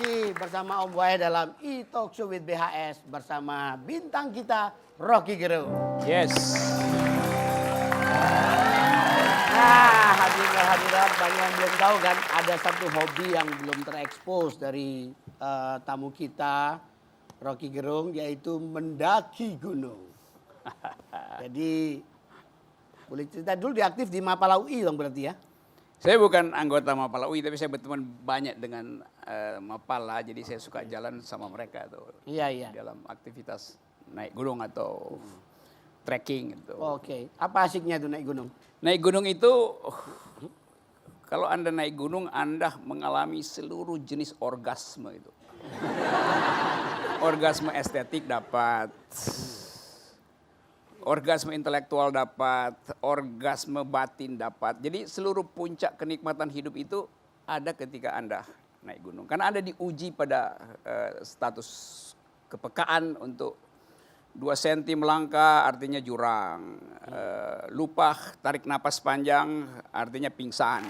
lagi bersama Om Buaya dalam E-Talk Show with BHS bersama bintang kita Rocky Gerung. Yes. Nah, hadirat banyak yang belum tahu kan, ada satu hobi yang belum terekspos dari tamu kita Rocky Gerung, yaitu mendaki gunung. Jadi boleh cerita dulu, dia aktif di Mapala UI dong berarti ya? Saya bukan anggota Mapala UI, tapi saya berteman banyak dengan Mapala, jadi saya suka jalan sama mereka tuh. Iya, iya. Dalam aktivitas naik gunung atau trekking gitu. Oke, apa asiknya tuh naik gunung? Naik gunung itu, kalau Anda naik gunung, Anda mengalami seluruh jenis orgasme itu. Orgasme estetik dapat, orgasme intelektual dapat, orgasme batin dapat. Jadi seluruh puncak kenikmatan hidup itu ada ketika Anda naik gunung. Karena Anda diuji pada status kepekaan untuk 2 senti melangkah artinya jurang. Lupa tarik napas panjang artinya pingsan.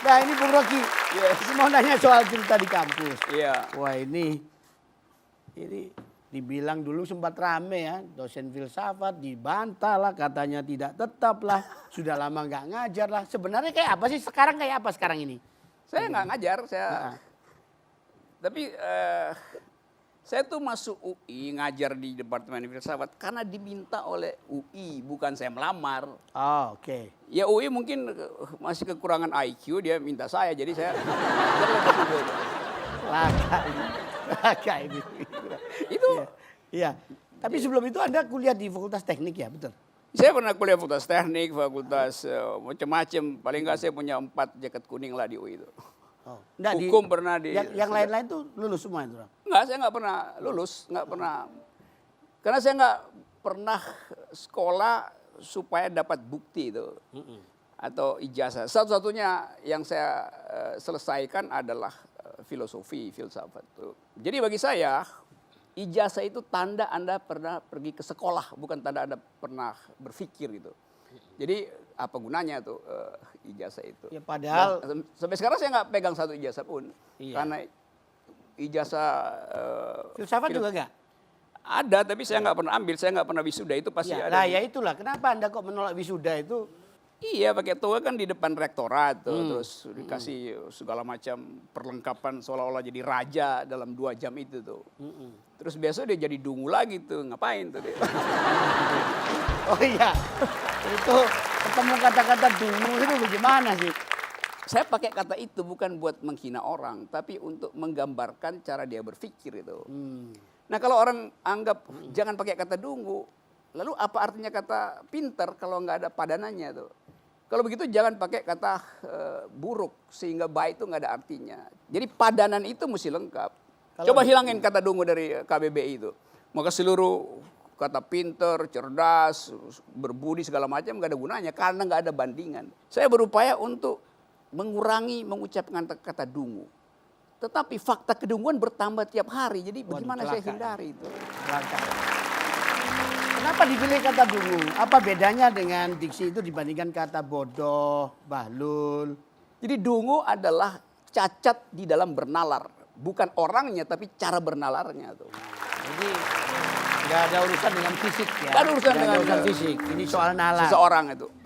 Nah ini Bung Rocky, yes. Mau nanya soal cerita di kampus. Iya. Wah ini dibilang dulu sempat rame ya, dosen filsafat dibantah lah, katanya tidak tetap lah, sudah lama nggak ngajar lah. Sebenarnya kayak apa sih sekarang, kayak apa sekarang ini? Saya nggak ngajar, tapi saya tuh masuk UI ngajar di Departemen Filsafat karena diminta oleh UI, bukan saya melamar. Oh, oke. Ya UI mungkin masih kekurangan IQ, dia minta saya, jadi saya Laka ini. itu. Iya. Tapi sebelum itu Anda kuliah di Fakultas Teknik ya, betul? Saya pernah kuliah fakultas teknik, fakultas macam-macam. Paling nggak saya punya 4 jaket kuning lah di UI itu. Oh. Nggak, Hukum pernah di. Yang lain-lain tuh lulus semua itu? Enggak, saya nggak pernah lulus, nggak pernah. Karena saya nggak pernah sekolah supaya dapat bukti itu. Atau ijazah. Satu-satunya yang saya selesaikan adalah filosofi, filsafat. Jadi bagi saya, ijazah itu tanda Anda pernah pergi ke sekolah, bukan tanda Anda pernah berpikir gitu. Jadi apa gunanya tuh ijazah itu? Ya padahal sampai sekarang saya nggak pegang satu ijazah pun. Iya. Karena ijazah filsafat juga enggak? ada, tapi saya nggak pernah ambil, saya nggak pernah wisuda, itu pasti Ya, ada. nah ya itulah, kenapa Anda kok menolak wisuda itu? Iya, pakai toga kan di depan rektorat tuh, terus dikasih segala macam perlengkapan seolah-olah jadi raja dalam 2 jam itu tuh. Terus besok dia jadi dungu lagi tuh, ngapain tuh dia? Oh iya, itu ketemu kata-kata dungu itu bagaimana sih? Saya pakai kata itu bukan buat menghina orang, tapi untuk menggambarkan cara dia berpikir itu. Nah kalau orang anggap jangan pakai kata dungu, lalu apa artinya kata pinter kalau nggak ada padanannya tuh? Kalau begitu jangan pakai kata buruk sehingga baik itu nggak ada artinya. Jadi padanan itu mesti lengkap. Coba hilangin kata dungu dari KBBI itu. Maka seluruh kata pinter, cerdas, berbudi segala macam nggak ada gunanya karena nggak ada bandingan. Saya berupaya untuk mengurangi mengucapkan kata dungu. Tetapi fakta kedunguan bertambah tiap hari. Jadi bagaimana saya hindari itu? Kenapa dipilih kata dungu? Apa bedanya dengan diksi itu dibandingkan kata bodoh, bahlul? Jadi dungu adalah cacat di dalam bernalar. Bukan orangnya tapi cara bernalarnya tuh. Jadi nggak ada urusan dengan fisik ya? Nggak ada urusan dengan fisik. Ini soal nalar. Seseorang itu.